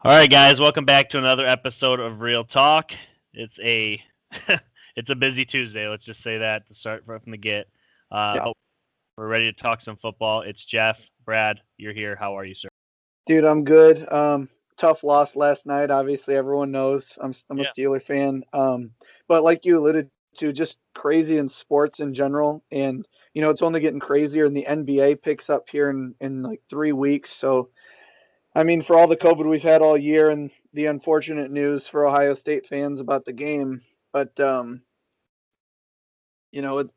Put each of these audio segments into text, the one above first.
All right, guys, welcome back to another episode of Real Talk. It's a it's a busy Tuesday. Let's just say that to start from the get. Yeah, But we're ready to talk some football. It's Jeff, Brad. You're here. How are you, sir? dude, I'm good. Tough loss last night. Obviously, everyone knows I'm a Yeah. Steeler fan. But like you alluded to, just crazy in sports in general, and it's only getting crazier. And the NBA picks up here in like 3 weeks. So, I mean, for all the COVID we've had all year, and the unfortunate news for Ohio State fans about the game, but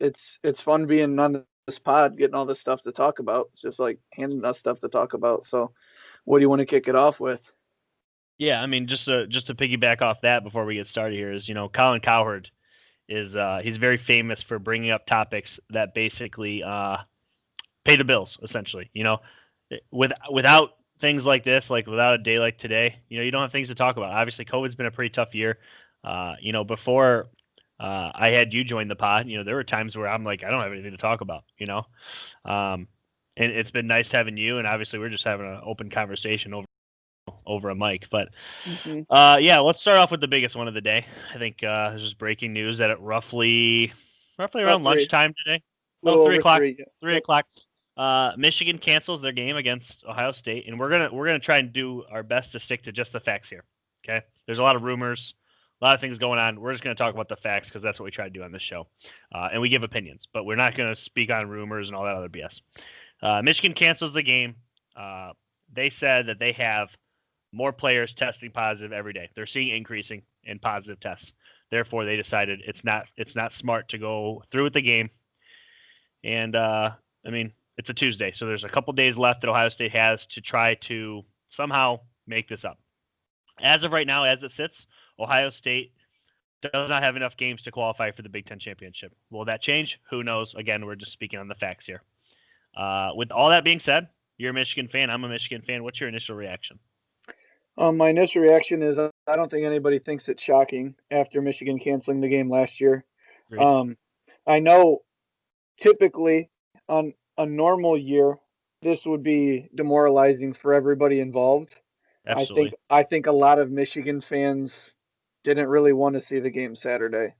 it's fun being on this pod, getting all this stuff to talk about. It's just like handing us stuff to talk about. So, what do you want to kick it off with? Yeah, I mean, just to piggyback off that before we get started here is Colin Cowherd is he's very famous for bringing up topics that basically pay the bills essentially. Without things like this, like without a day like today, you don't have things to talk about. Obviously, COVID's been a pretty tough year. Before I had you join the pod, there were times where I'm like, I don't have anything to talk about. Um, and it's been nice having you, and obviously we're just having an open conversation over a mic. But Hmm. yeah, let's start off with the biggest one of the day. I think this is breaking news that at roughly About around three, lunchtime today. a Well, little three over o'clock. three. Three Yep. o'clock. Michigan cancels their game against Ohio State, and we're gonna try and do our best to stick to just the facts here. Okay, there's a lot of rumors, a lot of things going on. We're just gonna talk about the facts because that's what we try to do on this show, and we give opinions, but we're not gonna speak on rumors and all that other BS. Michigan cancels the game. Uh, they said that they have more players testing positive every day. They're seeing increasing in positive tests. Therefore, they decided it's not smart to go through with the game. And I mean, it's a Tuesday, so there's a couple days left that Ohio State has to try to somehow make this up. As of right now, as it sits, Ohio State does not have enough games to qualify for the Big Ten championship. Will that change? Who knows? Again, we're just speaking on the facts here. With all that being said, you're a Michigan fan. I'm a Michigan fan. What's your initial reaction? My initial reaction is I don't think anybody thinks it's shocking after Michigan canceling the game last year. Agreed. Um, I know typically on a normal year, this would be demoralizing for everybody involved. I think Absolutely. I think a lot of Michigan fans didn't really want to see the game Saturday.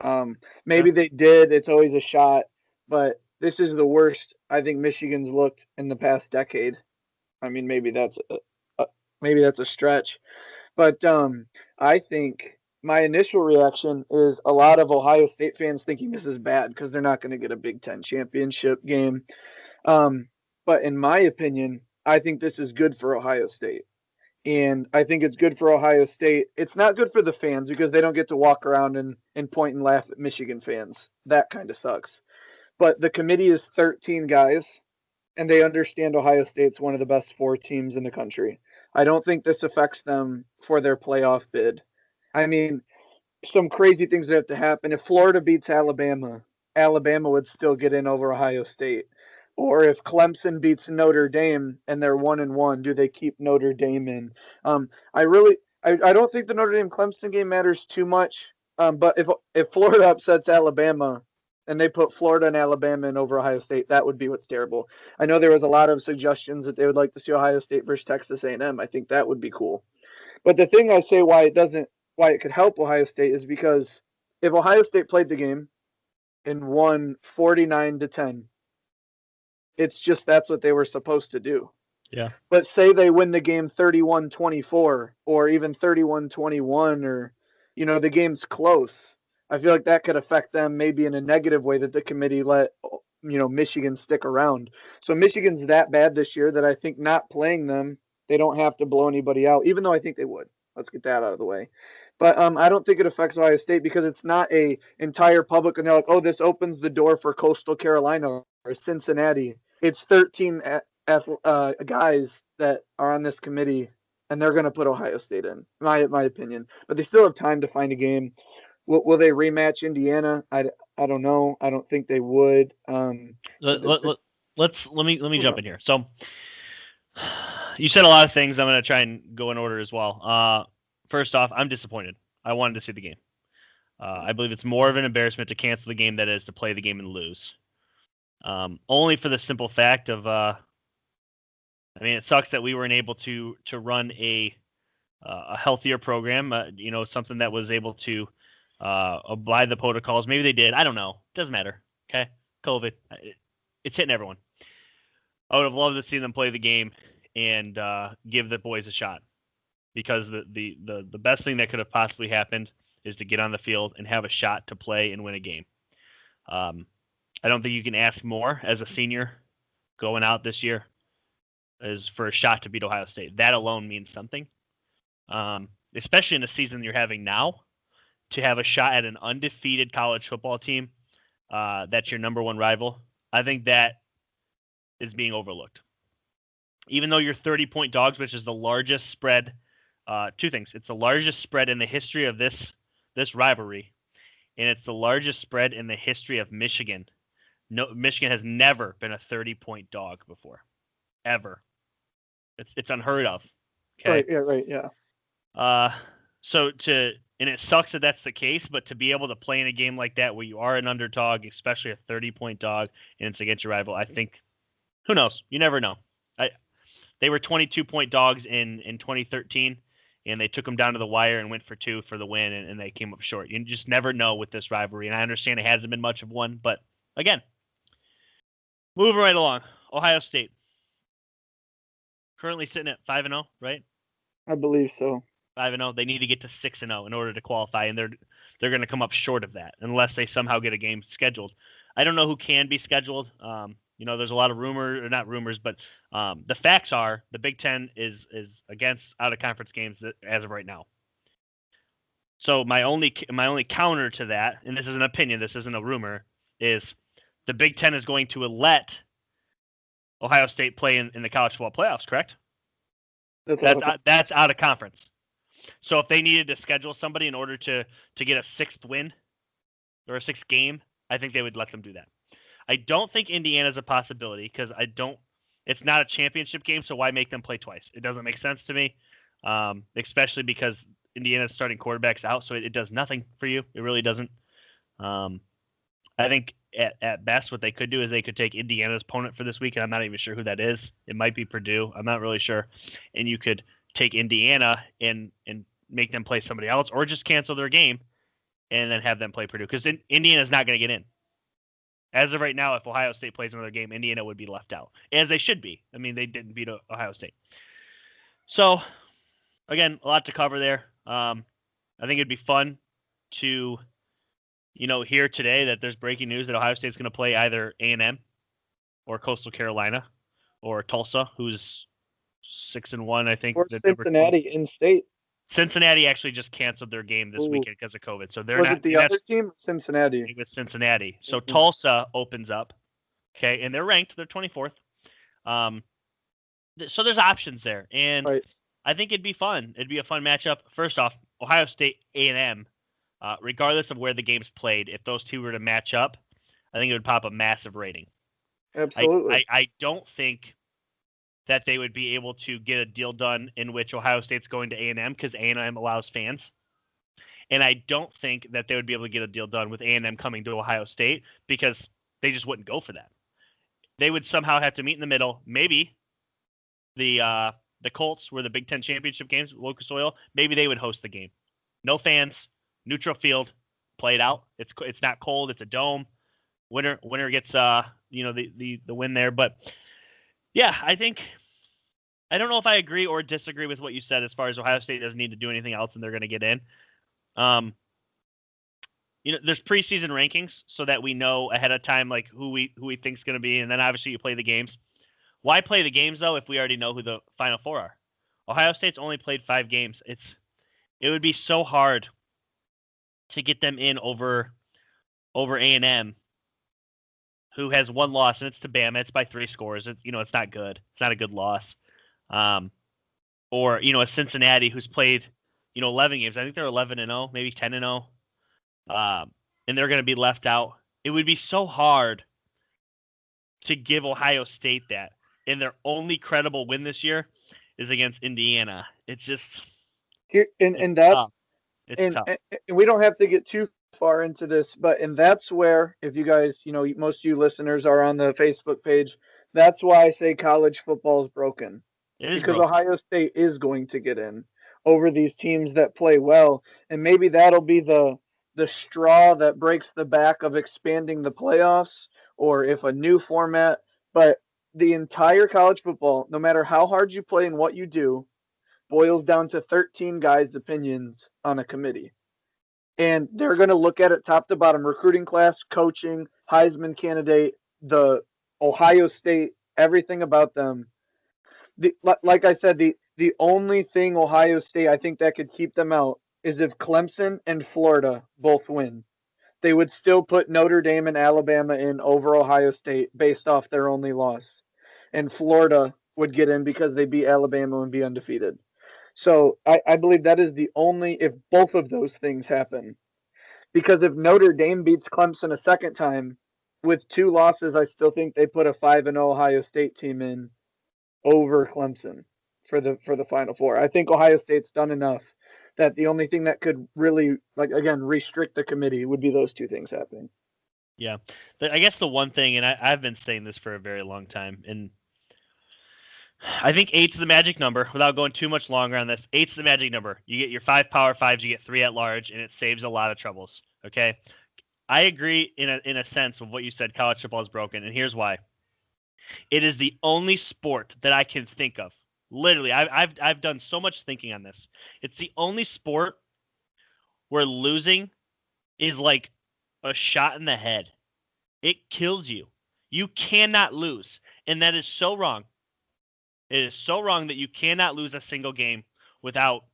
Yeah. Maybe they did. It's always a shot, but this is the worst I think Michigan's looked in the past decade. I mean, maybe that's a stretch, but I think my initial reaction is a lot of Ohio State fans thinking this is bad because they're not going to get a Big Ten championship game. Um, but in my opinion, I think this is good for Ohio State. And I think it's good for Ohio State. It's not good for the fans because they don't get to walk around and point and laugh at Michigan fans. That kind of sucks. But the committee is 13 guys, and they understand Ohio State's one of the best four teams in the country. I don't think this affects them for their playoff bid. I mean, some crazy things would have to happen. If Florida beats Alabama, Alabama would still get in over Ohio State. Or if Clemson beats Notre Dame and they're 1-1, do they keep Notre Dame in? I really, I don't think the Notre Dame Clemson game matters too much. But if Florida upsets Alabama and they put Florida and Alabama in over Ohio State, that would be what's terrible. I know there was a lot of suggestions that they would like to see Ohio State versus Texas A&M. I think that would be cool. But the thing I say why it could help Ohio State is because if Ohio State played the game and won 49-10, it's just that's what they were supposed to do. Yeah. But say they win the game 31-24 or even 31-21 or the game's close. I feel like that could affect them maybe in a negative way that the committee let Michigan stick around. So Michigan's that bad this year that I think not playing them, they don't have to blow anybody out, even though I think they would. Let's get that out of the way. But I don't think it affects Ohio State because it's not a entire public and they're like, oh, this opens the door for Coastal Carolina or Cincinnati. It's 13 guys that are on this committee, and they're going to put Ohio State in, my opinion. But they still have time to find a game. Will they rematch Indiana? I don't know. I don't think they would. Let, let, let, let me Hold jump on. in here. So you said a lot of things. I'm going to try and go in order as well. First off, I'm disappointed. I wanted to see the game. I believe it's more of an embarrassment to cancel the game than it is to play the game and lose. Only for the simple fact of, I mean, it sucks that we weren't able to run a a healthier program, something that was able to abide the protocols. Maybe they did. I don't know. Doesn't matter. Okay, COVID, it's hitting everyone. I would have loved to see them play the game and give the boys a shot, because the best thing that could have possibly happened is to get on the field and have a shot to play and win a game. I don't think you can ask more as a senior going out this year is for a shot to beat Ohio State. That alone means something, especially in the season you're having now, to have a shot at an undefeated college football team that's your number one rival. I think that is being overlooked. Even though you're 30-point dogs, which is the largest spread, two things. It's the largest spread in the history of this rivalry, and it's the largest spread in the history of Michigan. No, Michigan has never been a 30-point dog before, ever. It's unheard of. Okay. Right. Yeah. Right. Yeah. And it sucks that that's the case, but to be able to play in a game like that where you are an underdog, especially a 30-point dog, and it's against your rival, I think, who knows? You never know. They were 22-point dogs in 2013, and they took them down to the wire and went for 2 for the win, and they came up short. You just never know with this rivalry, and I understand it hasn't been much of one, but again, moving right along, Ohio State. Currently sitting at 5-0, right? I believe so. 5-0. They need to get to 6-0 in order to qualify, and they're going to come up short of that unless they somehow get a game scheduled. I don't know who can be scheduled. There's a lot of rumors, or not rumors, but the facts are the Big Ten is against out-of-conference games as of right now. So my only counter to that, and this is an opinion, this isn't a rumor, is the Big Ten is going to let Ohio State play in the college football playoffs, correct? That's out of conference. So if they needed to schedule somebody in order to get a 6th win or a 6th game, I think they would let them do that. I don't think Indiana's a possibility because it's not a championship game, so why make them play twice? It doesn't make sense to me, especially because Indiana's starting quarterback's out, so it does nothing for you. It really doesn't. I think at best what they could do is they could take Indiana's opponent for this week, and I'm not even sure who that is. It might be Purdue. I'm not really sure. And you could take Indiana and make them play somebody else, or just cancel their game and then have them play Purdue, because Indiana's not going to get in. As of right now, if Ohio State plays another game, Indiana would be left out, as they should be. I mean, they didn't beat Ohio State. So, again, a lot to cover there. I think it'd be fun to, hear today that there's breaking news that Ohio State's going to play either A&M or Coastal Carolina or Tulsa, who's 6-1, I think. Or Cincinnati in state. Cincinnati actually just canceled their game this weekend because of COVID. So they're was it the other team? Cincinnati. It was Cincinnati. So Tulsa opens up. Okay, and they're ranked. They're 24th. So there's options there, and right. I think it'd be fun. It'd be a fun matchup. First off, Ohio State A&M, regardless of where the game's played, if those two were to match up, I think it would pop a massive rating. Absolutely. I don't think that they would be able to get a deal done in which Ohio State's going to A&M, because A&M allows fans. And I don't think that they would be able to get a deal done with A&M coming to Ohio State, because they just wouldn't go for that. They would somehow have to meet in the middle. Maybe the Colts were the Big Ten championship games, Lucas Oil. Maybe they would host the game. No fans, neutral field, play it out. It's not cold. It's a dome. Winner gets the win there. But yeah, I don't know if I agree or disagree with what you said as far as Ohio State doesn't need to do anything else and they're going to get in. There's preseason rankings so that we know ahead of time like who we think is going to be, and then obviously you play the games. Why play the games though if we already know who the Final Four are? Ohio State's only played 5 games. It would be so hard to get them in over A&M, who has 1 loss, and it's to Bama. It's by 3 scores. It's not good. It's not a good loss. Or a Cincinnati who's played 11 games. I think they're 11-0, maybe 10-0. And they're going to be left out. It would be so hard to give Ohio State that. And their only credible win this year is against Indiana. It's just tough. And we don't have to get too far into this, and that's where, if you guys, most of you listeners are on the Facebook page, that's why I say college football is broken. Because Ohio State is going to get in. over these teams that play well, and maybe that'll be the straw that breaks the back of expanding the playoffs, or if a new format. But the entire college football, no matter how hard you play and what you do, boils down to 13 guys' opinions on a committee. And they're going to look at it top to bottom: recruiting class, coaching, Heisman candidate, the Ohio State, everything about them. Like I said, the only thing Ohio State I think that could keep them out is if Clemson and Florida both win. They would still put Notre Dame and Alabama in over Ohio State based off their only loss. And Florida would get in because they beat Alabama and be undefeated. So I believe that is the only, if both of those things happen. Because if Notre Dame beats Clemson a second time with 2 losses, I still think they put a 5-0 Ohio State team in over Clemson for the Final Four. I think Ohio State's done enough that the only thing that could really, like, again, restrict the committee would be those 2 things happening. Yeah. I guess the one thing, and I've been saying this for a very long time, and I think 8's the magic number. Without going too much longer on this, 8's the magic number. You get your 5 Power 5s, you get 3 at large, and it saves a lot of troubles. Okay? I agree in a sense of what you said. College football is broken, and here's why. It is the only sport that I can think of. Literally, I've done so much thinking on this. It's the only sport where losing is like a shot in the head. It kills you. You cannot lose, and that is so wrong. It is so wrong that you cannot lose a single game without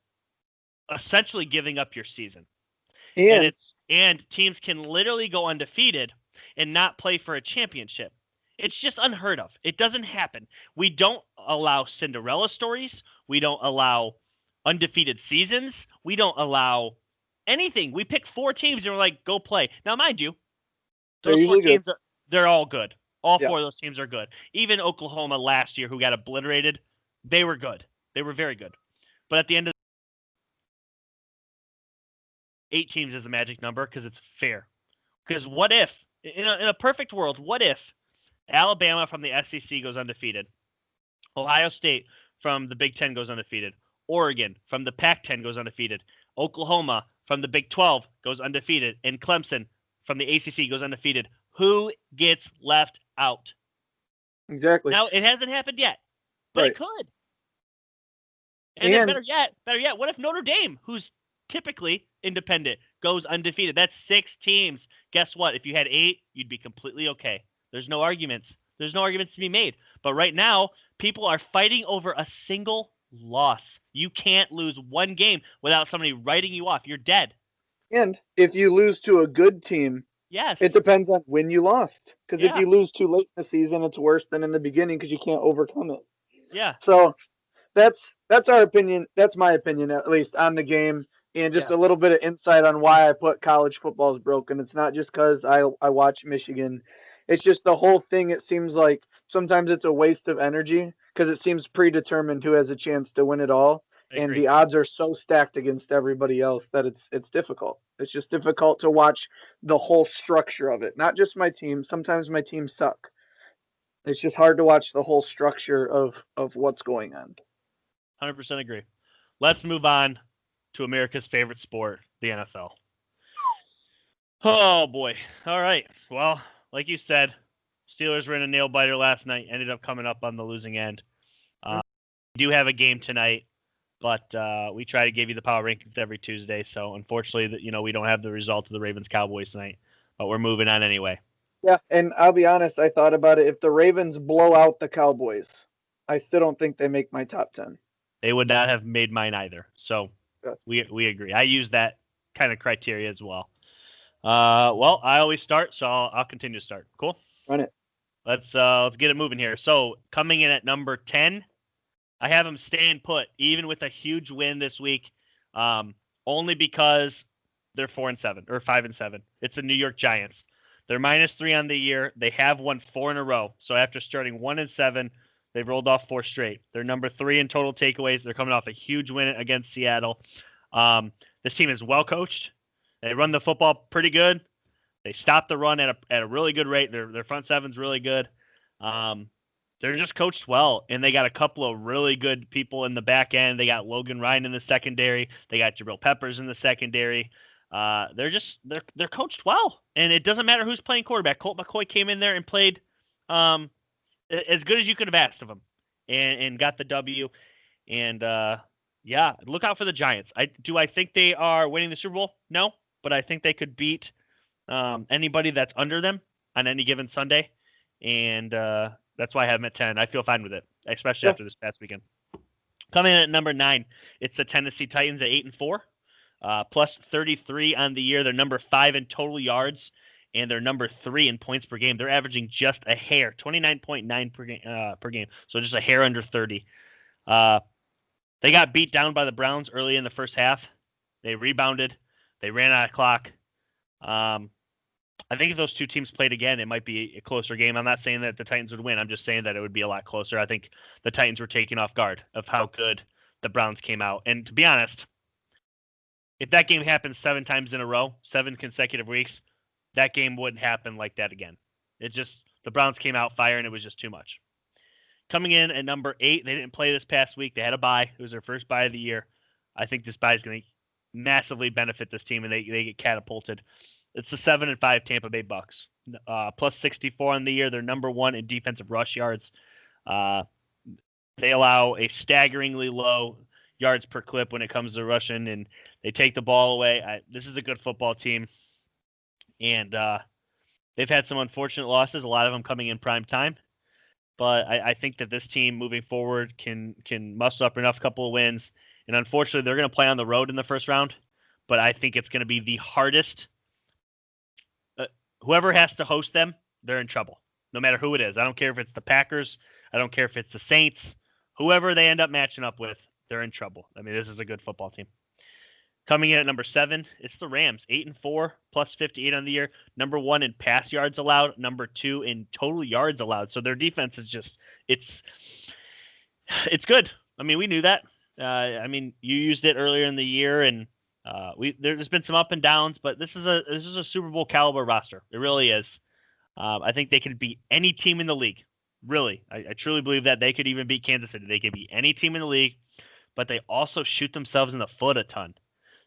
essentially giving up your season. And teams can literally go undefeated and not play for a championship. It's just unheard of. It doesn't happen. We don't allow Cinderella stories. We don't allow undefeated seasons. We don't allow anything. We pick 4 teams and we're like, go play. Now, mind you, those 4 teams, they're all good. All 4 of those teams are good. Even Oklahoma last year, who got obliterated, they were good. They were very good. But at the end of 8 teams is the magic number because it's fair. Because what if, in a perfect world, what if Alabama from the SEC goes undefeated, Ohio State from the Big Ten goes undefeated, Oregon from the Pac-10 goes undefeated, Oklahoma from the Big 12 goes undefeated, and Clemson from the ACC goes undefeated? Who gets left out? Exactly. Now, it hasn't happened yet, but it could. And then better yet, what if Notre Dame, who's typically independent, goes undefeated? That's 6 teams. Guess what? If you had 8, you'd be completely okay. There's no arguments. There's no arguments to be made. But right now, people are fighting over a single loss. You can't lose one game without somebody writing you off. You're dead. And if you lose to a good team, yes, it depends on when you lost. Because if you lose too late in the season, it's worse than in the beginning because you can't overcome it. Yeah. So that's our opinion. That's my opinion, at least, on the game. And just a little bit of insight on why I put college football is broken. It's not just because I watch Michigan. It's just the whole thing. It seems like sometimes it's a waste of energy because it seems predetermined who has a chance to win it all. And the odds are so stacked against everybody else that it's difficult. It's just difficult to watch the whole structure of it. Not just my team. Sometimes my teams suck. It's just hard to watch the whole structure of what's going on. 100% agree. Let's move on to America's favorite sport, the NFL. Oh, boy. All right. Well, like you said, Steelers were in a nail-biter last night, ended up coming up on the losing end. We do have a game tonight, but we try to give you the power rankings every Tuesday, so unfortunately, we don't have the result of the Ravens-Cowboys tonight, but we're moving on anyway. Yeah, and I'll be honest, I thought about it. If the Ravens blow out the Cowboys, I still don't think they make my top 10. They would not have made mine either, so we agree. I use that kind of criteria as well. Well, I always start, so I'll continue to start. Cool? Run it. Let's get it moving here. So coming in at number 10, I have them staying put, even with a huge win this week, only because they're 4-7 or 5-7. It's the New York Giants. They're -3 on the year. They have won 4 in a row. So after starting 1-7, they've rolled off 4 straight. They're number 3 in total takeaways. They're coming off a huge win against Seattle. This team is well coached. They run the football pretty good. They stop the run at a really good rate. Their front seven's really good. they're just coached well, and they got a couple of really good people in the back end. They got Logan Ryan in the secondary. They got Jabril Peppers in the secondary. They're coached well, and it doesn't matter who's playing quarterback. Colt McCoy came in there and played as good as you could have asked of him, and got the W. And yeah, look out for the Giants. I think they are winning the Super Bowl? No, but I think they could beat anybody that's under them on any given Sunday, and that's why I have them at 10. I feel fine with it, especially after this past weekend. Coming in at number 9, it's the Tennessee Titans at 8-4, plus 33 on the year. They're number 5 in total yards, and they're number 3 in points per game. They're averaging just a hair, 29.9 per game, so just a hair under 30. They got beat down by the Browns early in the first half. They rebounded. They ran out of clock. I think if those two teams played again, it might be a closer game. I'm not saying that the Titans would win. I'm just saying that it would be a lot closer. I think the Titans were taken off guard of how good the Browns came out. And to be honest, if that game happened 7 times in a row, 7 consecutive weeks, that game wouldn't happen like that again. The Browns came out firing. It was just too much. Coming in at number 8, they didn't play this past week. They had a bye. It was their first bye of the year. I think this bye is going to massively benefit this team, and they get catapulted. It's the 7-5 Tampa Bay Bucks, plus 64 on the year. They're number 1 in defensive rush yards. They allow a staggeringly low yards per clip when it comes to rushing, and they take the ball away. This is a good football team, and they've had some unfortunate losses, a lot of them coming in prime time. But I think that this team moving forward can muster up enough couple of wins. And unfortunately, they're going to play on the road in the first round. But I think it's going to be the hardest. Whoever has to host them, they're in trouble, no matter who it is. I don't care if it's the Packers. I don't care if it's the Saints. Whoever they end up matching up with, they're in trouble. I mean, this is a good football team. Coming in at number 7, it's the Rams, 8-4, plus 58 on the year. Number 1 in pass yards allowed, number 2 in total yards allowed. So their defense is just it's good. I mean, we knew that. I mean, you used it earlier in the year, and there's been some up and downs, but this is a Super Bowl caliber roster. It really is. I think they could beat any team in the league. Really, I truly believe that they could even beat Kansas City. They could beat any team in the league, but they also shoot themselves in the foot a ton.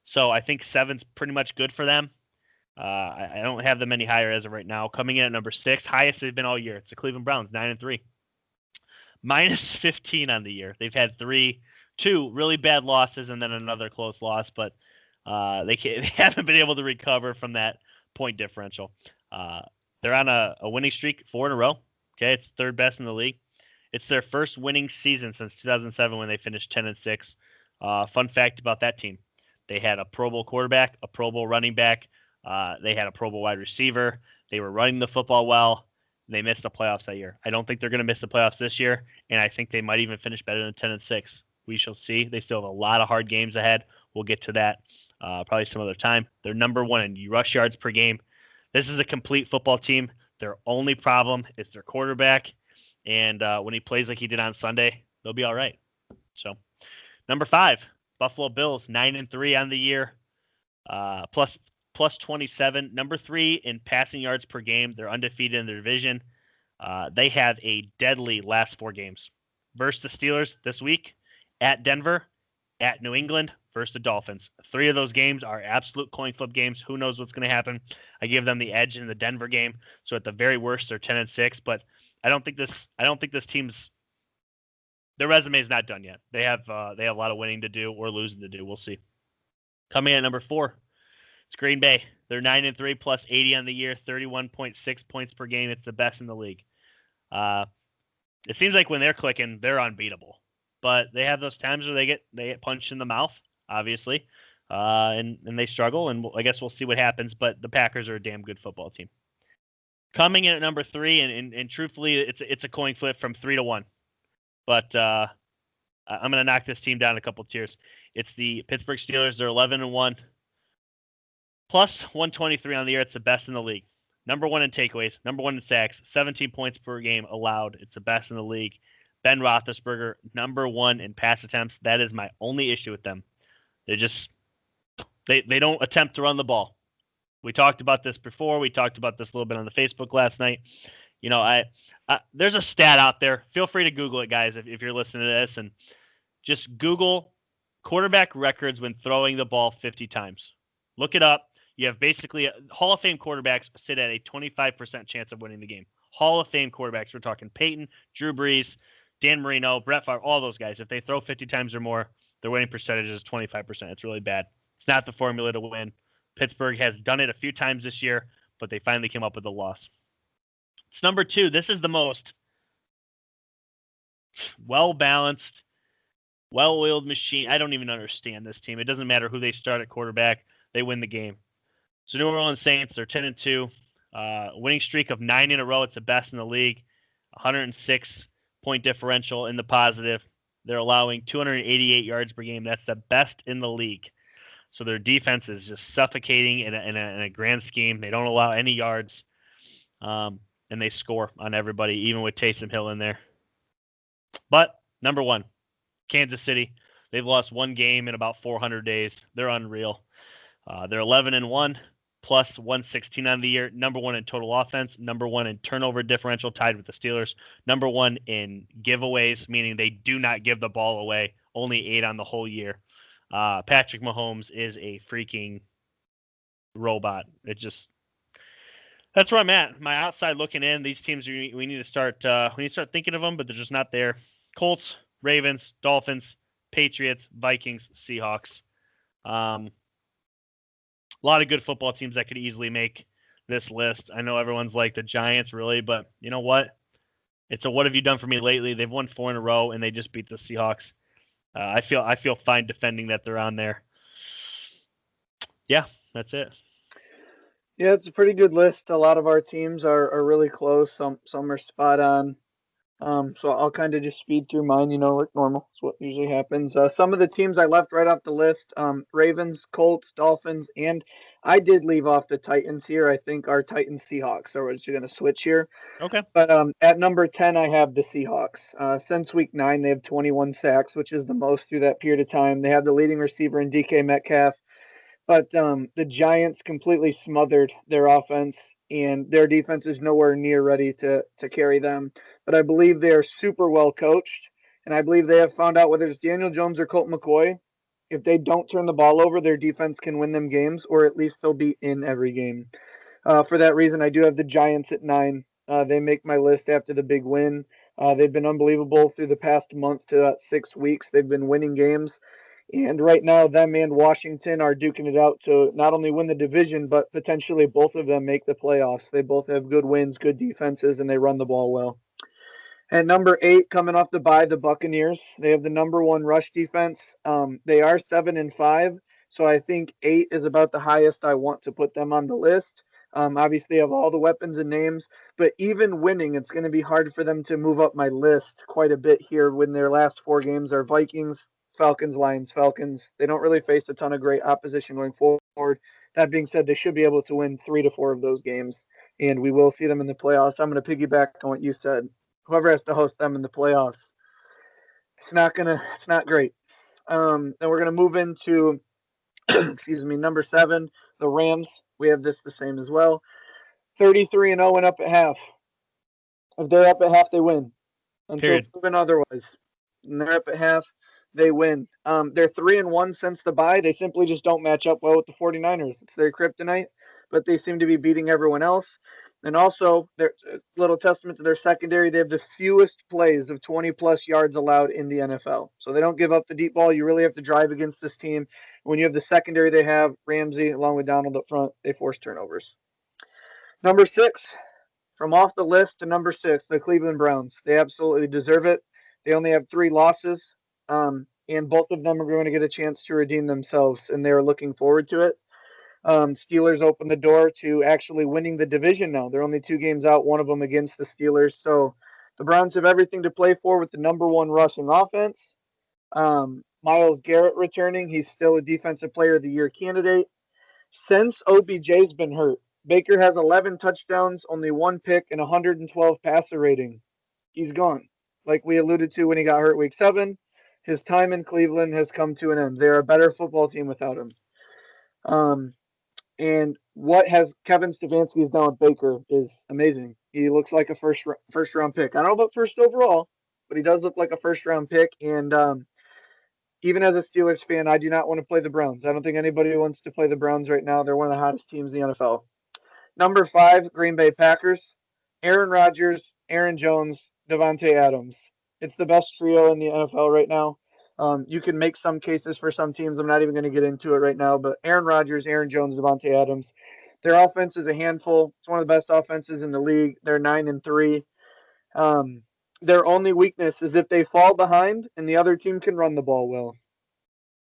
So I think 7's pretty much good for them. I don't have them any higher as of right now. Coming in at number 6, highest they've been all year. It's the Cleveland Browns, 9-3, minus 15 on the year. They've had 2 really bad losses and then another close loss, but they haven't been able to recover from that point differential. They're on a winning streak, 4 in a row. Okay, it's 3rd best in the league. It's their first winning season since 2007 when they finished 10-6. Fun fact about that team. They had a Pro Bowl quarterback, a Pro Bowl running back. They had a Pro Bowl wide receiver. They were running the football well. They missed the playoffs that year. I don't think they're going to miss the playoffs this year, and I think they might even finish better than 10-6. We shall see. They still have a lot of hard games ahead. We'll get to that probably some other time. They're number 1 in rush yards per game. This is a complete football team. Their only problem is their quarterback, and when he plays like he did on Sunday, they'll be all right. So, number 5. Buffalo Bills, 9-3 on the year, plus 27. Number 3 in passing yards per game. They're undefeated in their division. They have a deadly last 4 games. Versus the Steelers this week, at Denver, at New England, versus the Dolphins. 3 of those games are absolute coin flip games. Who knows what's going to happen? I give them the edge in the Denver game. So at the very worst, they're 10-6. But I don't think this team's. Their resume is not done yet. They have a lot of winning to do or losing to do. We'll see. Coming in at number 4, it's Green Bay. They're 9-3, plus 80 on the year, 31.6 points per game. It's the best in the league. It seems like when they're clicking, they're unbeatable. But they have those times where they get punched in the mouth, obviously, and they struggle. And I guess we'll see what happens. But the Packers are a damn good football team. Coming in at number 3, and truthfully, it's a coin flip from 3 to 1. But I'm going to knock this team down a couple tiers. It's the Pittsburgh Steelers. They're 11-1, plus 123 on the year. It's the best in the league. Number 1 in takeaways. Number 1 in sacks. 17 points per game allowed. It's the best in the league. Ben Roethlisberger, number 1 in pass attempts. That is my only issue with them. They don't attempt to run the ball. We talked about this before. We talked about this a little bit on the Facebook last night. You know, There's a stat out there. Feel free to Google it, guys, if you're listening to this, and just Google quarterback records when throwing the ball 50 times. Look it up. You have basically Hall of Fame quarterbacks sit at a 25% chance of winning the game. Hall of Fame quarterbacks. We're talking Peyton, Drew Brees, Dan Marino, Brett Favre, all those guys. If they throw 50 times or more, their winning percentage is 25%. It's really bad. It's not the formula to win. Pittsburgh has done it a few times this year, but they finally came up with a loss. It's number 2. This is the most well-balanced, well-oiled machine. I don't even understand this team. It doesn't matter who they start at quarterback. They win the game. So New Orleans Saints, they're 10-2. Winning streak of 9 in a row. It's the best in the league. 106-point differential in the positive. They're allowing 288 yards per game. That's the best in the league. So their defense is just suffocating in a grand scheme. They don't allow any yards. And they score on everybody, even with Taysom Hill in there. But number 1, Kansas City. They've lost one game in about 400 days. They're unreal. They're 11-1, plus 116 on the year. Number 1 in total offense. Number 1 in turnover differential, tied with the Steelers. Number 1 in giveaways, meaning they do not give the ball away. Only 8 on the whole year. Patrick Mahomes is a freaking robot. That's where I'm at. My outside looking in. These teams we need to start thinking of them, but they're just not there. Colts, Ravens, Dolphins, Patriots, Vikings, Seahawks. A lot of good football teams that could easily make this list. I know everyone's like the Giants, really, but you know what? It's a what have you done for me lately? They've won 4 in a row, and they just beat the Seahawks. I feel fine defending that they're on there. Yeah, that's it. Yeah, it's a pretty good list. A lot of our teams are really close. Some are spot on. So I'll kind of just speed through mine, like normal. That's what usually happens. Some of the teams I left right off the list, Ravens, Colts, Dolphins, and I did leave off the Titans here. I think our Titans Seahawks are just going to switch here. Okay. But at number 10, I have the Seahawks. Since week 9, they have 21 sacks, which is the most through that period of time. They have the leading receiver in DK Metcalf. But the Giants completely smothered their offense, and their defense is nowhere near ready to carry them. But I believe they are super well coached, and I believe they have found out whether it's Daniel Jones or Colt McCoy, if they don't turn the ball over, their defense can win them games, or at least they'll be in every game. For that reason, I do have the Giants at 9. They make my list after the big win. They've been unbelievable through the past month to 6 weeks. They've been winning games. And right now, them and Washington are duking it out to not only win the division, but potentially both of them make the playoffs. They both have good wins, good defenses, and they run the ball well. At number 8, coming off the bye, the Buccaneers. They have the number 1 rush defense. They are 7-5, so I think 8 is about the highest I want to put them on the list. Obviously, they have all the weapons and names, but even winning, it's going to be hard for them to move up my list quite a bit here when their last 4 games are Vikings, Falcons, Lions, Falcons. They don't really face a ton of great opposition going forward. That being said, they should be able to win 3 to 4 of those games, and we will see them in the playoffs. I'm going to piggyback on what you said. Whoever has to host them in the playoffs, it's not great. Then we're gonna move into number 7, the Rams. We have this the same as well. 33-0 and up at half. If they're up at half, they win. Until proven otherwise. And they're up at half, they win. They're 3-1 since the bye. They simply just don't match up well with the 49ers. It's their kryptonite, but they seem to be beating everyone else. And also, they're a little testament to their secondary. They have the fewest plays of 20-plus yards allowed in the NFL. So they don't give up the deep ball. You really have to drive against this team. When you have the secondary they have, Ramsey along with Donald up front, they force turnovers. Number 6, from off the list to number 6, the Cleveland Browns. They absolutely deserve it. They only have 3 losses, and both of them are going to get a chance to redeem themselves, and they're looking forward to it. Steelers open the door to actually winning the division now. They're only 2 games out, one of them against the Steelers. So the Browns have everything to play for with the number 1 rushing offense. Myles Garrett returning. He's still a Defensive Player of the Year candidate. Since OBJ's been hurt, Baker has 11 touchdowns, only 1 pick, and 112 passer rating. He's gone. Like we alluded to when he got hurt week 7, his time in Cleveland has come to an end. They're a better football team without him. And what has Kevin Stefanski has done with Baker is amazing. He looks like a first round pick. I don't know about first overall, but he does look like a first round pick. And even as a Steelers fan, I do not want to play the Browns. I don't think anybody wants to play the Browns right now. They're one of the hottest teams in the NFL. Number 5, Green Bay Packers. Aaron Rodgers, Aaron Jones, Devontae Adams. It's the best trio in the NFL right now. You can make some cases for some teams. I'm not even going to get into it right now, but Aaron Rodgers, Aaron Jones, Devontae Adams. Their offense is a handful. It's one of the best offenses in the league. They're 9-3. Their only weakness is if they fall behind and the other team can run the ball well.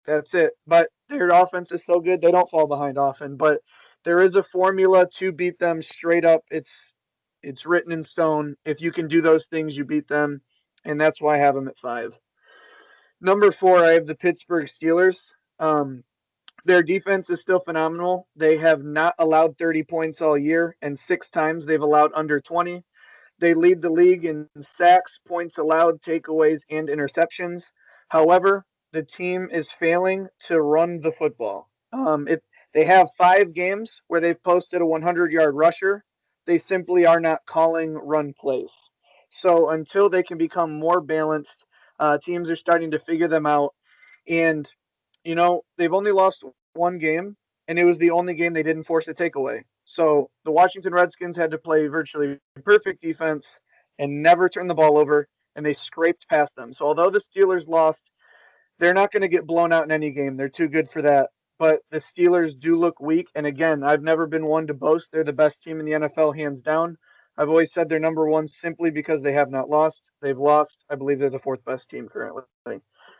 That's it. But their offense is so good they don't fall behind often. But there is a formula to beat them straight up. It's written in stone. If you can do those things, you beat them, and that's why I have them at 5. Number 4, I have the Pittsburgh Steelers. Their defense is still phenomenal. They have not allowed 30 points all year, and 6 times they've allowed under 20. They lead the league in sacks, points allowed, takeaways, and interceptions. However, the team is failing to run the football. They have 5 games where they've posted a 100-yard rusher. They simply are not calling run plays. So until they can become more balanced, teams are starting to figure them out. And, they've only lost 1 game, and it was the only game they didn't force a takeaway. So the Washington Redskins had to play virtually perfect defense and never turn the ball over, and they scraped past them. So although the Steelers lost, they're not going to get blown out in any game. They're too good for that. But the Steelers do look weak. And again, I've never been one to boast they're the best team in the NFL, hands down. I've always said they're number 1 simply because they have not lost. They've lost. I believe they're the 4th best team currently.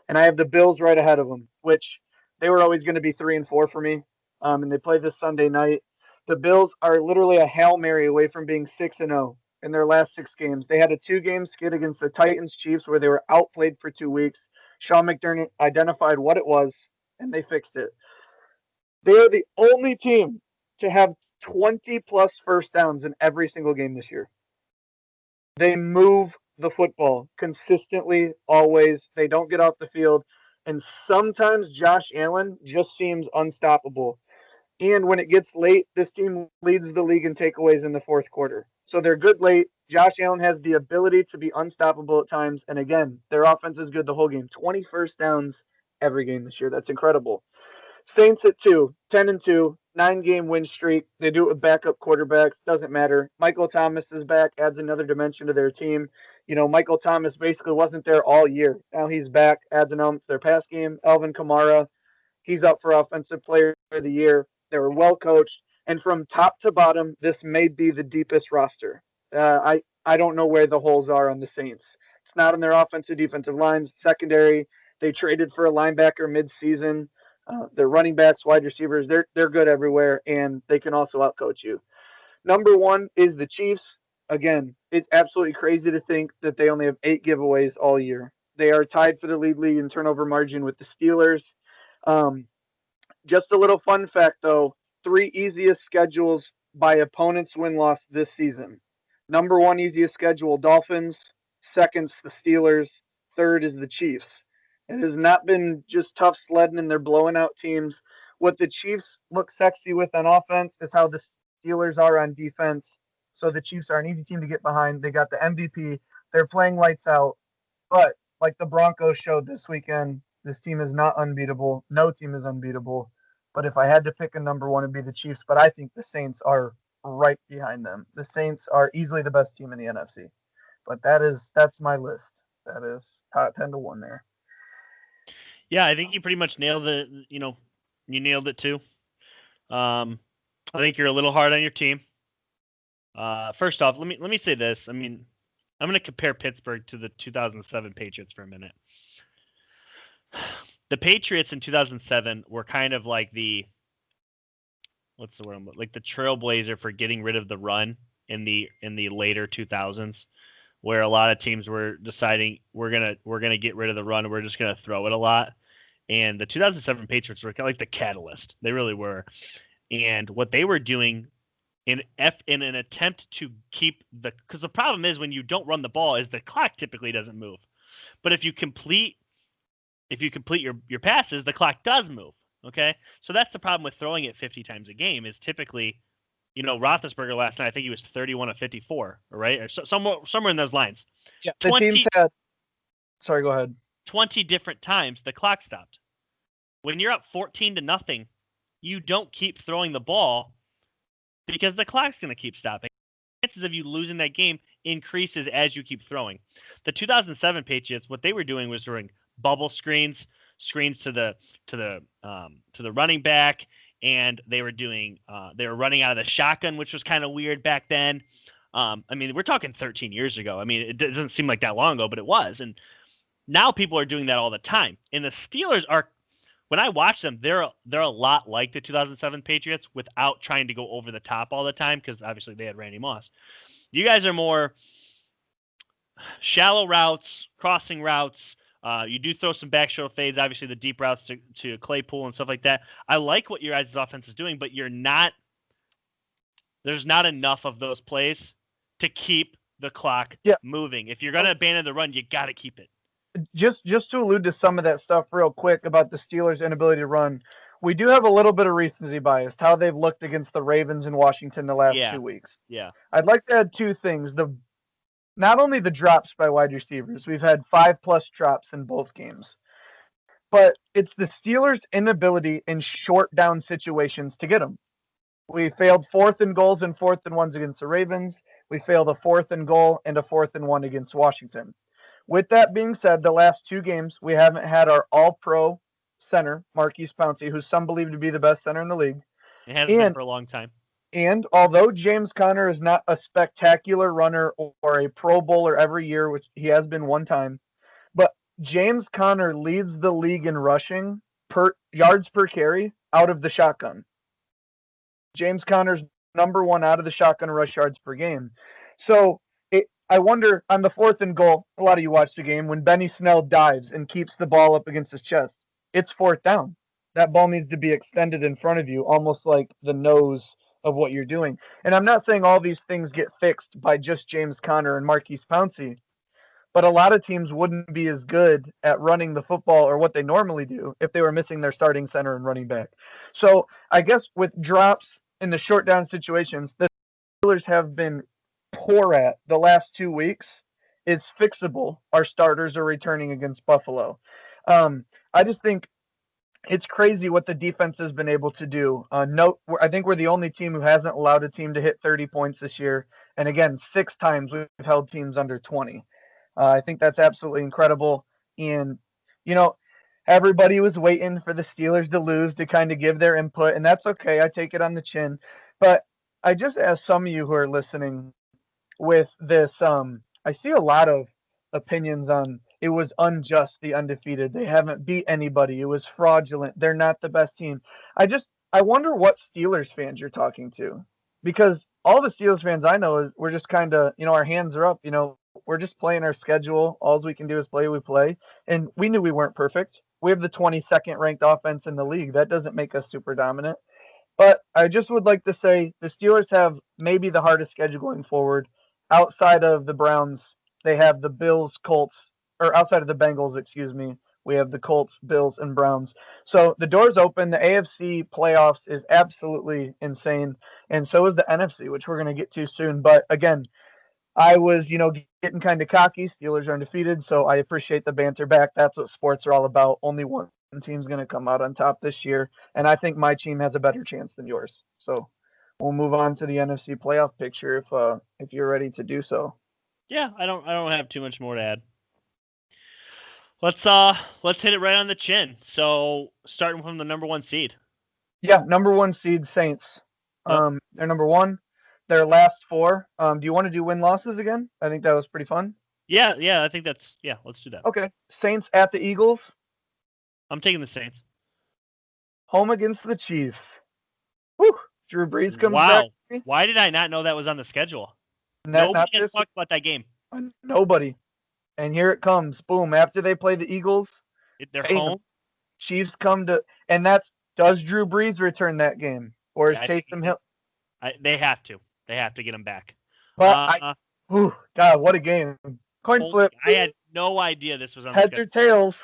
And I have the Bills right ahead of them, which they were always going to be 3-4 for me. And they play this Sunday night. The Bills are literally a Hail Mary away from being 6-0 in their last 6 games. They had a 2-game skid against the Titans Chiefs where they were outplayed for 2 weeks. Sean McDermott identified what it was, and they fixed it. They are the only team to have 20-plus first downs in every single game this year. They move the football consistently, always. They don't get off the field. And sometimes Josh Allen just seems unstoppable. And when it gets late, this team leads the league in takeaways in the 4th quarter. So they're good late. Josh Allen has the ability to be unstoppable at times. And again, their offense is good the whole game. 20 first downs every game this year. That's incredible. Saints at 2, 10-2, 9-game win streak. They do it with backup quarterbacks. Doesn't matter. Michael Thomas is back, adds another dimension to their team. Michael Thomas basically wasn't there all year. Now he's back, adds an element to their pass game. Alvin Kamara, he's up for Offensive Player of the Year. They were well coached. And from top to bottom, this may be the deepest roster. I don't know where the holes are on the Saints. It's not on their offensive, defensive lines, secondary. They traded for a linebacker mid-season. Their running backs, wide receivers, they're good everywhere, and they can also outcoach you. Number 1 is the Chiefs. Again, it's absolutely crazy to think that they only have 8 giveaways all year. They are tied for the lead in turnover margin with the Steelers. Just a little fun fact, though. 3 easiest schedules by opponents' win-loss this season. Number 1 easiest schedule, Dolphins. 2nd's the Steelers. 3rd is the Chiefs. It has not been just tough sledding and they're blowing out teams. What the Chiefs look sexy with on offense is how the Steelers are on defense. So the Chiefs are an easy team to get behind. They got the MVP. They're playing lights out. But like the Broncos showed this weekend, this team is not unbeatable. No team is unbeatable. But if I had to pick a number 1, it'd be the Chiefs. But I think the Saints are right behind them. The Saints are easily the best team in the NFC. But that's my list. That is 10-1 there. Yeah, I think you pretty much nailed it. You nailed it too. I think you're a little hard on your team. First off, let me say this. I mean, I'm going to compare Pittsburgh to the 2007 Patriots for a minute. The Patriots in 2007 were kind of like the trailblazer for getting rid of the run in the later 2000s, where a lot of teams were deciding we're gonna get rid of the run. We're just gonna throw it a lot. And the 2007 Patriots were kind of like the catalyst. They really were. And what they were doing in an attempt to keep because the problem is when you don't run the ball is the clock typically doesn't move. But if you complete your passes, the clock does move. Okay? So that's the problem with throwing it 50 times a game is typically Roethlisberger last night, I think he was 31 of 54, right? Or somewhere in those lines. Yeah, the teams had. Sorry, go ahead. 20 different times the clock stopped. When you're up 14-0, you don't keep throwing the ball because the clock's going to keep stopping. The chances of you losing that game increases as you keep throwing. The 2007 Patriots, what they were doing was throwing bubble screens to the running back, and they were running out of the shotgun, which was kind of weird back then. We're talking 13 years ago. It doesn't seem like that long ago, but it was. And now people are doing that all the time. And the Steelers are, when I watch them, they're a lot like the 2007 Patriots without trying to go over the top all the time, because obviously they had Randy Moss. You guys are more shallow routes, crossing routes. You do throw some back shoulder fades, obviously the deep routes to Claypool and stuff like that. I like what your guys' offense is doing, but there's not enough of those plays to keep the clock moving. If you're going to abandon the run, you got to keep it. Just to allude to some of that stuff real quick about the Steelers' inability to run, we do have a little bit of recency bias, how they've looked against the Ravens in Washington the last 2 weeks. Yeah. I'd like to add two things. Not only the drops by wide receivers, we've had 5+ drops in both games, but it's the Steelers' inability in short down situations to get them. We failed 4th and goals and 4th and 1s against the Ravens. We failed a 4th and goal and a 4th and 1 against Washington. With that being said, the last 2 games, we haven't had our all-pro center, Maurkice Pouncey, who some believe to be the best center in the league. It has been for a long time. And although James Conner is not a spectacular runner or a Pro Bowler every year, which he has been one time, but James Conner leads the league in rushing yards per carry out of the shotgun. James Conner's number 1 out of the shotgun rush yards per game. So I wonder, on the 4th and goal, a lot of you watched the game, when Benny Snell dives and keeps the ball up against his chest, it's 4th down. That ball needs to be extended in front of you, almost like the nose of what you're doing. And I'm not saying all these things get fixed by just James Conner and Maurkice Pouncey, but a lot of teams wouldn't be as good at running the football or what they normally do if they were missing their starting center and running back. So I guess with drops in the short down situations, the Steelers have been poor at the last 2 weeks. It's fixable. Our starters are returning against Buffalo. I just think it's crazy what the defense has been able to do. I think we're the only team who hasn't allowed a team to hit 30 points this year. And again, 6 times we've held teams under 20. I think that's absolutely incredible. And, everybody was waiting for the Steelers to lose to kind of give their input, and that's okay. I take it on the chin. But I just ask some of you who are listening with this, I see a lot of opinions on it was unjust, the undefeated. They haven't beat anybody. It was fraudulent. They're not the best team. I wonder what Steelers fans you're talking to, because all the Steelers fans I know is we're just kind of, our hands are up. We're just playing our schedule. All we can do is play. We play, and we knew we weren't perfect. We have the 22nd ranked offense in the league. That doesn't make us super dominant. But I just would like to say the Steelers have maybe the hardest schedule going forward. Outside of the Browns, they have the Bills, Colts, or outside of the Bengals, excuse me, we have the Colts, Bills, and Browns. So the door's open. The AFC playoffs is absolutely insane, and so is the NFC, which we're going to get to soon. But again, I was, getting kind of cocky. Steelers are undefeated, so I appreciate the banter back. That's what sports are all about. Only one team's going to come out on top this year, and I think my team has a better chance than yours. So we'll move on to the NFC playoff picture if you're ready to do so. Yeah, I don't have too much more to add. Let's hit it right on the chin. So starting from the number 1 seed. Yeah, number 1 seed Saints. Yep. They're number 1. Their last 4. Do you want to do win-losses again? I think that was pretty fun. Yeah, I think let's do that. Okay. Saints at the Eagles. I'm taking the Saints. Home against the Chiefs. Whew. Drew Brees comes back. Wow. Why did I not know that was on the schedule? Nobody has talked about that game. Nobody. And here it comes. Boom. After they play the Eagles. They're home. Chiefs come to, and does Drew Brees return that game? Or is Taysom Hill? They have to. They have to get him back. But God, what a game. Coin flip. I had no idea this was on Heads or tails.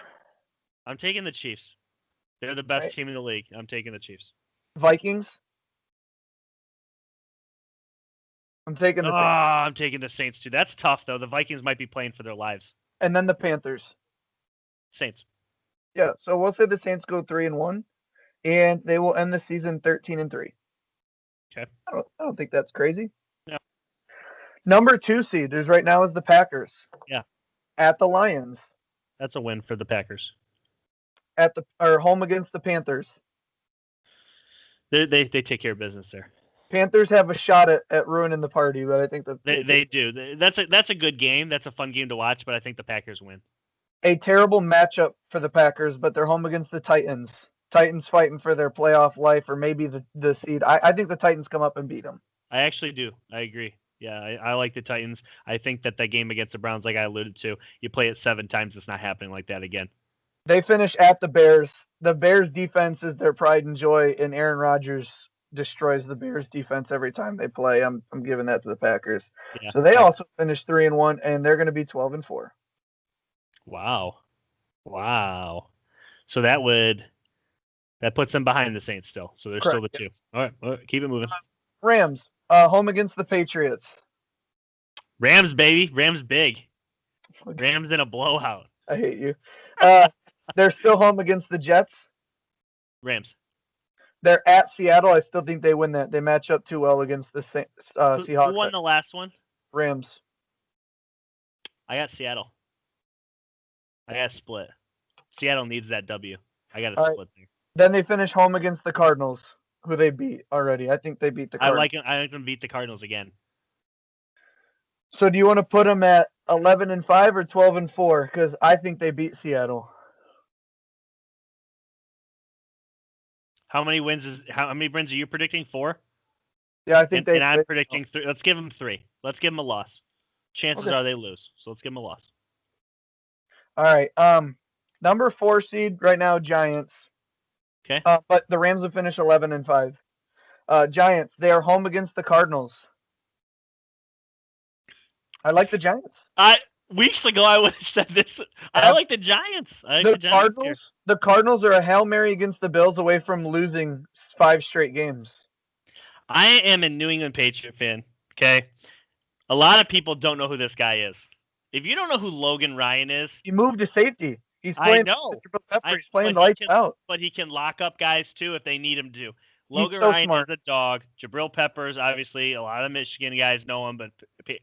I'm taking the Chiefs. They're the best team in the league. I'm taking the Chiefs. Vikings. I'm taking the Saints. I'm taking the Saints too. That's tough though. The Vikings might be playing for their lives. And then the Panthers. Saints. Yeah, so we'll say the Saints go 3-1, and they will end the season 13-3. Okay. I don't think that's crazy. Yeah. Number 2 seed is right now is the Packers. Yeah. At the Lions. That's a win for the Packers. Home against the Panthers. They take care of business there. Panthers have a shot at ruining the party, but I think that they do. That's a good game. That's a fun game to watch, but I think the Packers win. A terrible matchup for the Packers, but they're home against the Titans. Titans fighting for their playoff life or maybe the seed. I think the Titans come up and beat them. I actually do. I agree. Yeah, I like the Titans. I think that game against the Browns, like I alluded to, you play it 7 times, it's not happening like that again. They finish at the Bears. The Bears defense is their pride and joy, and Aaron Rodgers destroys the Bears defense every time they play. I'm giving that to the Packers. Yeah, so they also finished 3-1, and they're going to be 12-4. Wow. So that puts them behind the Saints still. So they're still the 2. All right, keep it moving. Rams, home against the Patriots. Rams, baby. Rams big. Rams in a blowout. I hate you. They're still home against the Jets. Rams. They're at Seattle. I still think they win that. They match up too well against the Seahawks. Who won the last one? Rams. I got Seattle. I got split. Seattle needs that W. I got a split there. Then they finish home against the Cardinals, who they beat already. I think they beat the Cardinals. I like them beat the Cardinals again. So do you want to put them at 11-5 or 12-4? Because I think they beat Seattle. How many wins are you predicting? 4? Yeah, I think and I'm predicting 3. Let's give them 3. Let's give them a loss. Chances are they lose. So let's give them a loss. All right. Number 4 seed right now, Giants. Okay. But the Rams will finish 11-5. Giants, they are home against the Cardinals. I like the Giants. Weeks ago I would have said this. I like the Giants. The Cardinals are a Hail Mary against the Bills away from losing 5 straight games. I am a New England Patriot fan, okay? A lot of people don't know who this guy is. If you don't know who Logan Ryan is... He moved to safety. He's playing He's playing lights out. But he can lock up guys, too, if they need him to. Logan Ryan is a dog. Jabril Peppers, obviously, a lot of Michigan guys know him, but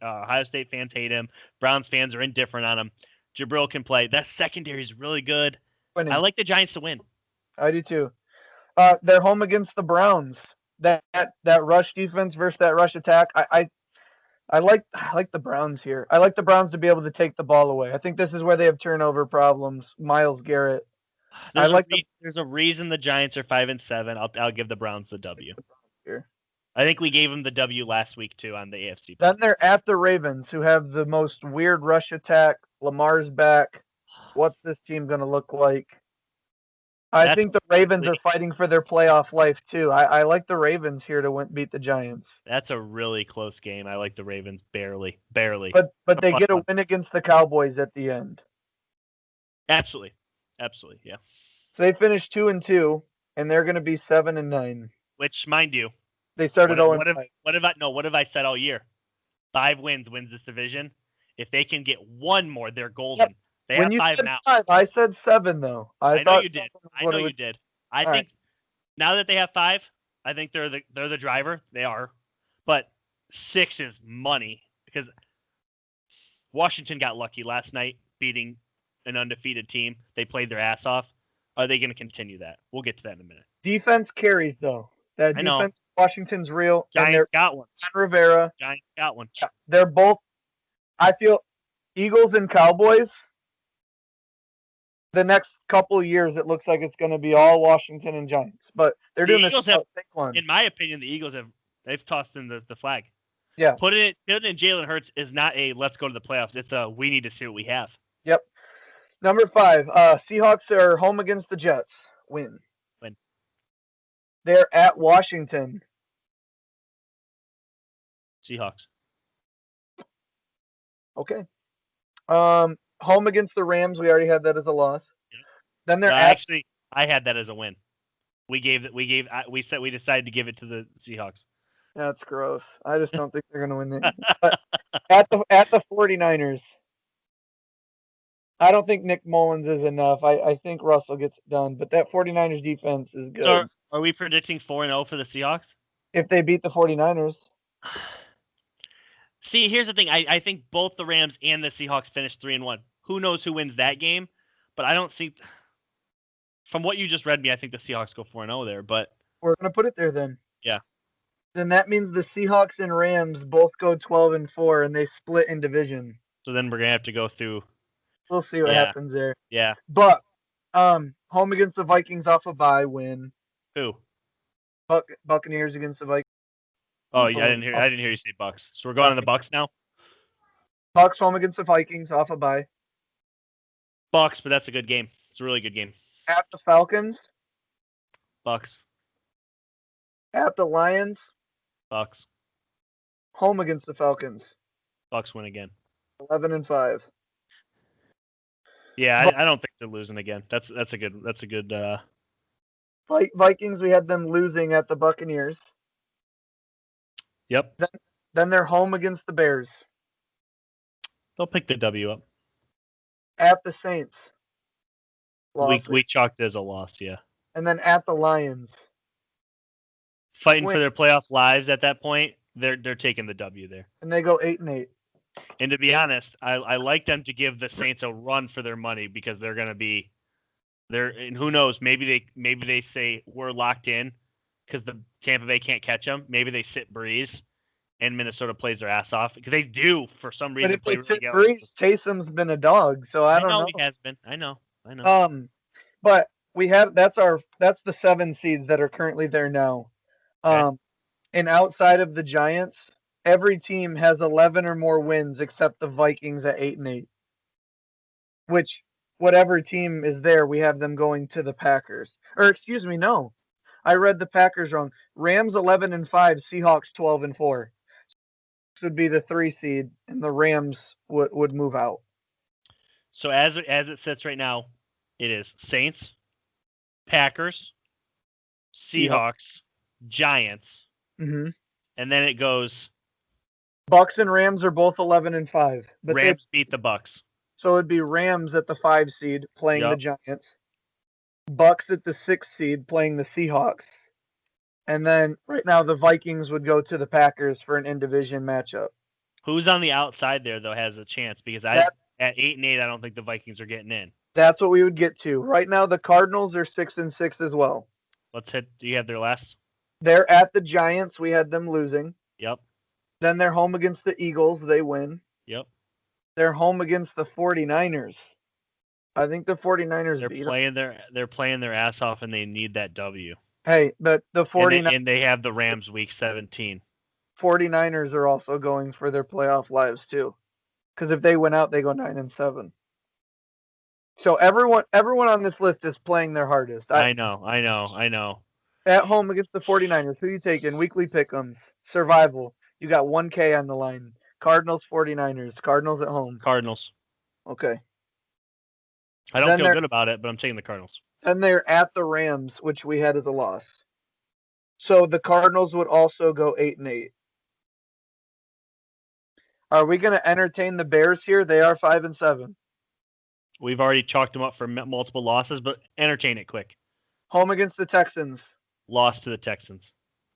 Ohio State fans hate him. Browns fans are indifferent on him. Jabril can play. That secondary is really good. Winning. I like the Giants to win. I do, too. They're home against the Browns. That rush defense versus that rush attack, I like the Browns here. I like the Browns to be able to take the ball away. I think this is where they have turnover problems. Myles Garrett. There's a reason the Giants are 5-7. I'll give the Browns the W. I think we gave them the W last week too on the AFC. Then they're at the Ravens, who have the most weird rush attack. Lamar's back. What's this team going to look like? I think the Ravens are fighting for their playoff life too. I like the Ravens here to beat the Giants. That's a really close game. I like the Ravens barely. But they get a win against the Cowboys at the end. Absolutely, yeah. So they finished 2-2, and they're going to be 7-9. Which, mind you, they started 0-5. What have I said all year? 5 wins this division. If they can get 1 more, they're golden. Yep. They have 5 now. 5, I said 7 though. I know you did. I think now that they have 5, I think they're the driver. They are, but 6 is money because Washington got lucky last night beating an undefeated team. They played their ass off. Are they going to continue that? We'll get to that in a minute. Defense carries though. That defense, Washington's real. Giants got one. Rivera. Giants got one. They're both. I feel Eagles and Cowboys. The next couple of years, it looks like it's going to be all Washington and Giants. But they're doing this. In my opinion, the Eagles they've tossed in the flag. Yeah. Putting it in Jalen Hurts is not a let's go to the playoffs. It's a we need to see what we have. Yep. Number 5, Seahawks are home against the Jets. Win. They're at Washington. Seahawks. Okay. Home against the Rams. We already had that as a loss. Yeah. Then they're actually I had that as a win. We decided to give it to the Seahawks. That's gross. I just don't think they're going to win it. But at the 49ers, I don't think Nick Mullins is enough. I think Russell gets it done, but that 49ers defense is good. So are we predicting 4-0 for the Seahawks? If they beat the 49ers. See, here's the thing. I think both the Rams and the Seahawks finished 3-1. Who knows who wins that game? But I don't see. From what you just read me, I think the Seahawks go 4-0 there. But we're gonna put it there then. Yeah. Then that means the Seahawks and Rams both go 12-4, and they split in division. So then we're gonna have to go through. We'll see what happens there. Yeah. But home against the Vikings off a bye win. Who? Buccaneers against the Vikings. Oh, yeah, I didn't hear you say Bucks. So we're going on the Bucks now. Bucks home against the Vikings off a bye. Bucks, but that's a good game. It's a really good game. At the Falcons. Bucks. At the Lions. Bucks. Home against the Falcons. Bucks win again. 11-5. Yeah, I don't think they're losing again. That's a good. Vikings, we had them losing at the Buccaneers. Yep. Then they're home against the Bears. They'll pick the W up. At the Saints. We chalked it as a loss, yeah. And then at the Lions. Fighting for their playoff lives at that point, they're taking the W there. And they go 8-8. And to be honest, I like them to give the Saints a run for their money because they're going to be there. And who knows? Maybe they say we're locked in because the Tampa Bay can't catch them. Maybe they sit Breeze, and Minnesota plays their ass off because they do for some reason. But if they sit Breeze, Taysom's been a dog, so I don't know. He has been. I know. But we have that's the 7 seeds that are currently there now. Okay. And outside of the Giants, every team has 11 or more wins except the Vikings at 8-8. Which, whatever team is there, we have them going to the Packers. Or excuse me, no. I read the Packers wrong. Rams 11-5, Seahawks 12-4. This would be the 3 seed, and the Rams would move out. So as it sits right now, it is Saints, Packers, Seahawks, Giants, mm-hmm. and then it goes. Bucks and Rams are both 11-5. But Rams beat the Bucks. So it'd be Rams at the 5 seed playing the Giants. Bucks at the 6 seed playing the Seahawks. And then right now the Vikings would go to the Packers for an in-division matchup. Who's on the outside there though has a chance because at 8-8 I don't think the Vikings are getting in. That's what we would get to. Right now the Cardinals are 6-6 as well. Let's hit. Do you have their last? They're at the Giants. We had them losing. Yep. Then they're home against the Eagles. They win. Yep. They're home against the 49ers. I think the 49ers They're playing their ass off, and they need that W. Hey, but the 49ers... And they have the Rams week 17. 49ers are also going for their playoff lives, too. Because if they win out, they go 9-7. So everyone on this list is playing their hardest. I know. At home against the 49ers. Who you taking? Weekly pick'ems. Survival. You got 1K on the line. Cardinals, 49ers. Cardinals at home. Cardinals. Okay. I don't feel good about it, but I'm taking the Cardinals. And they're at the Rams, which we had as a loss. So the Cardinals would also go 8-8. Are we going to entertain the Bears here? They are 5-7. We've already chalked them up for multiple losses, but entertain it quick. Home against the Texans. Lost to the Texans.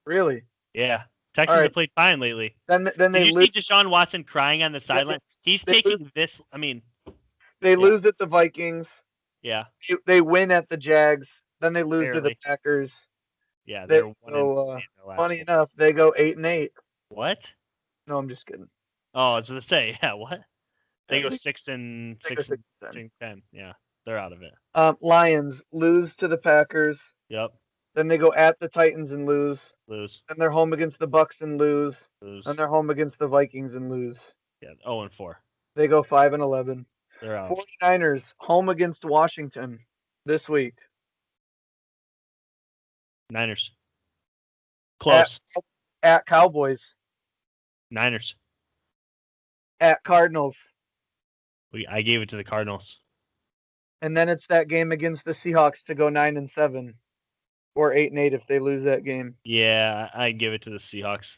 Really? Yeah. Texans have played fine lately. Then Did you see Deshaun Watson crying on the sideline? He's taking this. I mean, they lose at the Vikings. Yeah. They win at the Jags. Then they lose to the Packers. Yeah. Funny enough, they go 8-8. What? No, I'm just kidding. Oh, I was going to say, yeah. What? They go 6-10. Yeah, they're out of it. Lions lose to the Packers. Yep. Then they go at the Titans and lose. Lose. Then they're home against the Bucks and lose. Lose. And they're home against the Vikings and lose. Yeah, 0-4. They go 5-11. They're out. 49ers home against Washington this week. Niners. Close. At Cowboys. Niners. At Cardinals. I gave it to the Cardinals. And then it's that game against the Seahawks to go 9-7. Or 8-8 if they lose that game. Yeah, I give it to the Seahawks.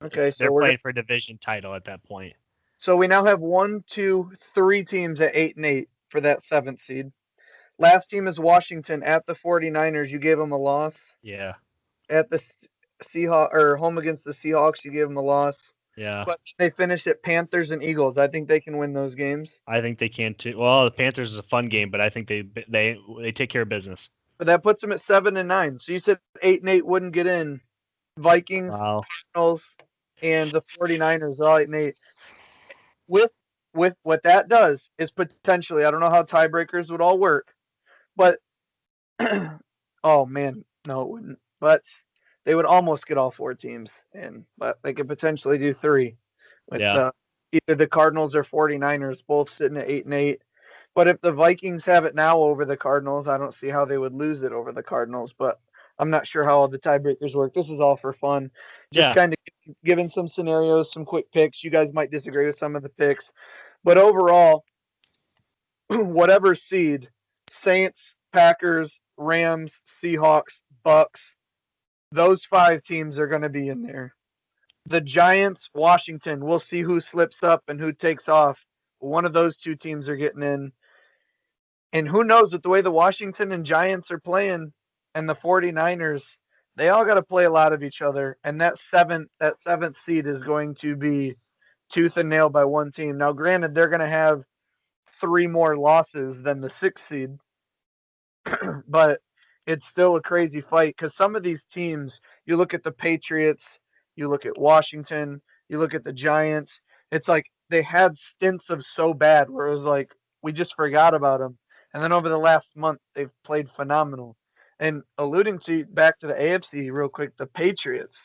Okay, so They're we're playing for a division title at that point. so we now have 1, 2, 3 teams at 8-8 for that 7th seed. Last team is Washington at the 49ers. You gave them a loss. Yeah. At the Seahawks or home against the Seahawks, you gave them a loss. Yeah. But they finish at Panthers and Eagles. I think they can win those games. I think they can too. Well, the Panthers is a fun game, but I think they take care of business. But that puts them at 7-9. So you said 8-8 wouldn't get in. Vikings, Wow. Cardinals, and the 49ers all 8-8. With what that does is potentially, I don't know how tiebreakers would all work, but oh man, no, it wouldn't. But they would almost get all 4 teams in, but they could potentially do 3 with either the Cardinals or 49ers both sitting at 8-8. But if the Vikings have it now over the Cardinals, I don't see how they would lose it over the Cardinals. But I'm not sure how all the tiebreakers work. This is all for fun. Just kind of giving some scenarios, some quick picks. You guys might disagree with some of the picks. But overall, whatever seed, Saints, Packers, Rams, Seahawks, Bucks, those 5 teams are going to be in there. The Giants, Washington, we'll see who slips up and who takes off. One of those 2 teams are getting in. And who knows, with the way the Washington and Giants are playing and the 49ers, they all got to play a lot of each other. And that seventh seed is going to be tooth and nail by one team. Now, granted, they're going to have 3 more losses than the 6th seed, but it's still a crazy fight because some of these teams, you look at the Patriots, you look at Washington, you look at the Giants, it's like they had stints of so bad where it was like we just forgot about them. And then over the last month, they've played phenomenal. And alluding to back to the AFC real quick, the Patriots.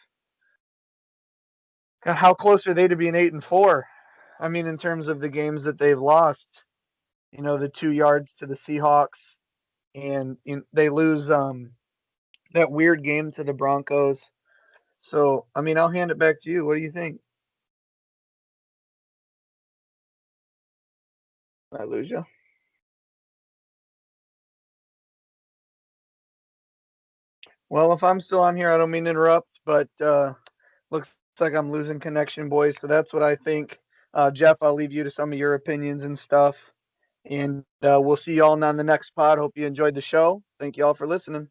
God, how close are they to being 8-4? I mean, in terms of the games that they've lost, you know, the 2 yards to the Seahawks, and they lose that weird game to the Broncos. So, I mean, I'll hand it back to you. What do you think? I lose you. Well, if I'm still on here, I don't mean to interrupt, but looks like I'm losing connection, boys. So that's what I think. Jeff, I'll leave you to some of your opinions and stuff. And we'll see y'all on the next pod. Hope you enjoyed the show. Thank you all for listening.